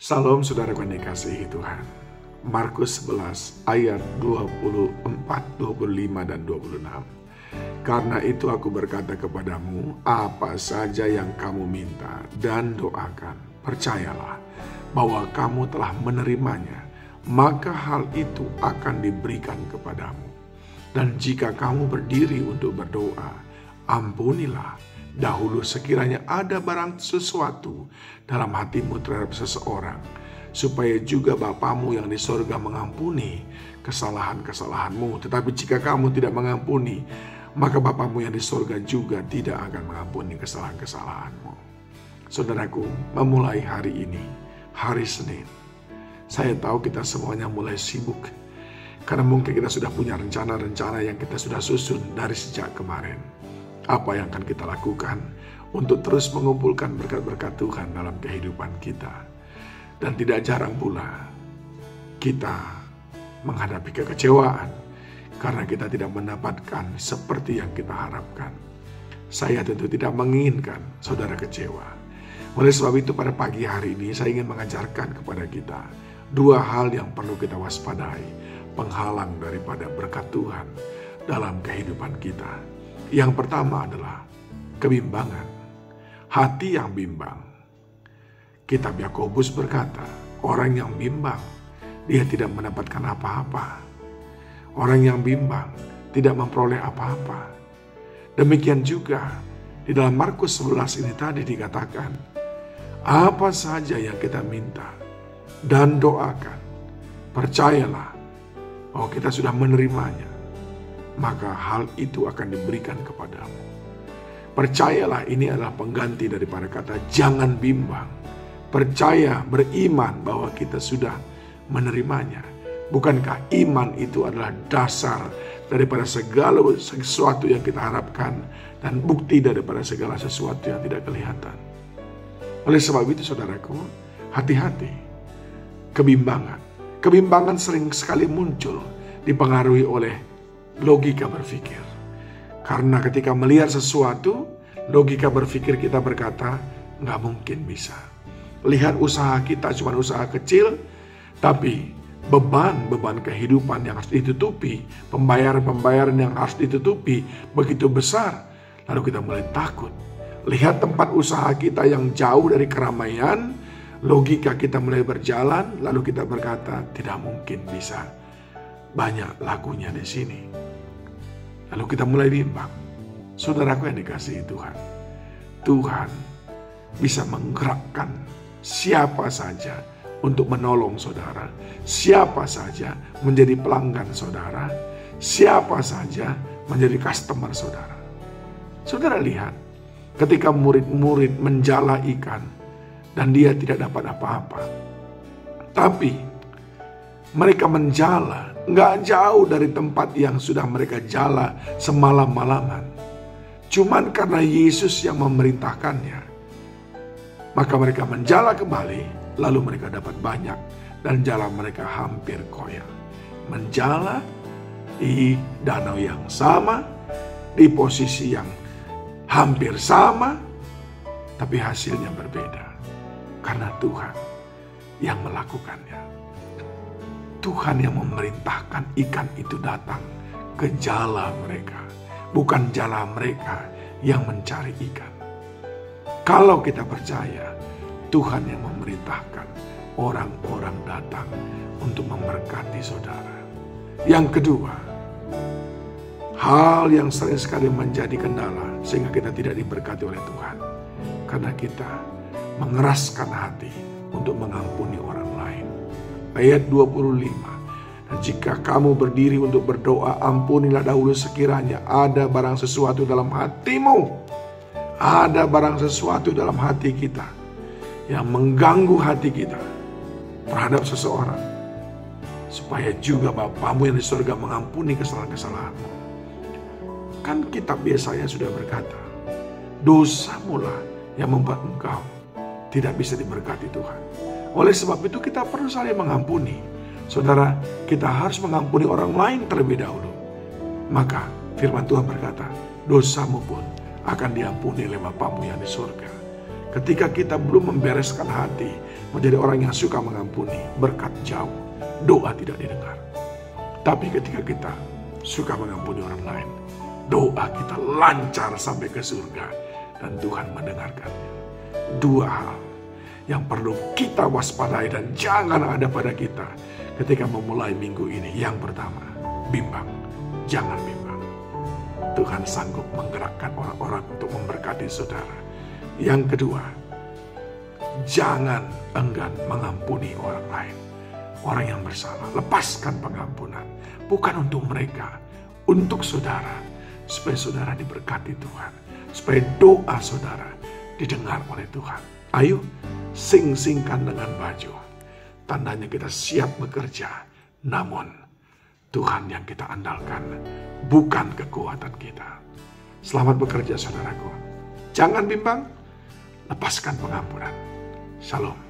Salam saudaraku yang dikasihi Tuhan. Markus 11 ayat 24, 25 dan 26. Karena itu aku berkata kepadamu, apa saja yang kamu minta dan doakan, percayalah bahwa kamu telah menerimanya, maka hal itu akan diberikan kepadamu. Dan jika kamu berdiri untuk berdoa, ampunilah dahulu sekiranya ada barang sesuatu dalam hatimu terhadap seseorang, supaya juga Bapamu yang di sorga mengampuni kesalahan-kesalahanmu. Tetapi jika kamu tidak mengampuni, maka Bapamu yang di sorga juga tidak akan mengampuni kesalahan-kesalahanmu. Saudaraku, memulai hari ini, hari Senin, saya tahu kita semuanya mulai sibuk, karena mungkin kita sudah punya rencana-rencana yang kita sudah susun dari sejak kemarin. Apa yang akan kita lakukan untuk terus mengumpulkan berkat-berkat Tuhan dalam kehidupan kita. Dan tidak jarang pula kita menghadapi kekecewaan karena kita tidak mendapatkan seperti yang kita harapkan. Saya tentu tidak menginginkan saudara kecewa. Oleh sebab itu pada pagi hari ini saya ingin mengajarkan kepada kita dua hal yang perlu kita waspadai, penghalang daripada berkat Tuhan dalam kehidupan kita. Yang pertama adalah kebimbangan, hati yang bimbang. Kitab Yakobus berkata, orang yang bimbang, dia tidak mendapatkan apa-apa. Orang yang bimbang tidak memperoleh apa-apa. Demikian juga di dalam Markus 11 ini tadi dikatakan, apa saja yang kita minta dan doakan, percayalah bahwa kita sudah menerimanya, maka hal itu akan diberikan kepadamu. Percayalah, ini adalah pengganti daripada kata jangan bimbang. Percaya, beriman bahwa kita sudah menerimanya. Bukankah iman itu adalah dasar daripada segala sesuatu yang kita harapkan dan bukti daripada segala sesuatu yang tidak kelihatan? Oleh sebab itu saudaraku, hati-hati. Kebimbangan sering sekali muncul dipengaruhi oleh logika berpikir. Karena ketika melihat sesuatu, logika berpikir kita berkata, nggak mungkin bisa. Lihat usaha kita cuma usaha kecil, tapi beban kehidupan yang harus ditutupi, pembayaran yang harus ditutupi begitu besar. Lalu kita mulai takut. Lihat tempat usaha kita yang jauh dari keramaian, logika kita mulai berjalan, lalu kita berkata, tidak mungkin bisa. Banyak lakunya di sini. Lalu kita mulai bimbang. Saudaraku yang dikasihi Tuhan, Tuhan bisa menggerakkan siapa saja untuk menolong saudara, siapa saja menjadi pelanggan saudara, siapa saja menjadi customer saudara. Saudara lihat, ketika murid-murid menjala ikan dan dia tidak dapat apa-apa, tapi mereka menjala nggak jauh dari tempat yang sudah mereka jala semalam-malaman. Cuman karena Yesus yang memerintahkannya, maka mereka menjala kembali, lalu mereka dapat banyak dan jala mereka hampir koyak. Menjala di danau yang sama, di posisi yang hampir sama, tapi hasilnya berbeda. Karena Tuhan yang melakukannya. Tuhan yang memerintahkan ikan itu datang ke jala mereka, bukan jala mereka yang mencari ikan. Kalau kita percaya, Tuhan yang memerintahkan orang-orang datang untuk memberkati saudara. Yang kedua, hal yang sering sekali menjadi kendala sehingga kita tidak diberkati oleh Tuhan, karena kita mengeraskan hati untuk mengampuni orang lain. Ayat 25, dan jika kamu berdiri untuk berdoa, ampunilah dahulu sekiranya ada barang sesuatu dalam hatimu, ada barang sesuatu dalam hati kita yang mengganggu hati kita terhadap seseorang, supaya juga Bapamu yang di surga mengampuni kesalahan-kesalahanmu. Kan kitab Yesaya sudah berkata, dosamulah yang membuat engkau tidak bisa diberkati Tuhan. Oleh sebab itu kita perlu saling mengampuni. Saudara, kita harus mengampuni orang lain terlebih dahulu. Maka firman Tuhan berkata, dosamu pun akan diampuni oleh Bapamu yang di surga. Ketika kita belum membereskan hati menjadi orang yang suka mengampuni, berkat jauh, doa tidak didengar. Tapi ketika kita suka mengampuni orang lain, doa kita lancar sampai ke surga dan Tuhan mendengarkannya. Dua hal yang perlu kita waspadai dan jangan ada pada kita ketika memulai minggu ini. Yang pertama, bimbang. Jangan bimbang. Tuhan sanggup menggerakkan orang-orang untuk memberkati saudara. Yang kedua, jangan enggan mengampuni orang lain. Orang yang bersalah, lepaskan pengampunan. Bukan untuk mereka, untuk saudara. Supaya saudara diberkati Tuhan. Supaya doa saudara didengar oleh Tuhan. Ayo, sing-singkan dengan baju. Tandanya kita siap bekerja. Namun, Tuhan yang kita andalkan, bukan kekuatan kita. Selamat bekerja saudaraku. Jangan bimbang, lepaskan pengampunan. Shalom.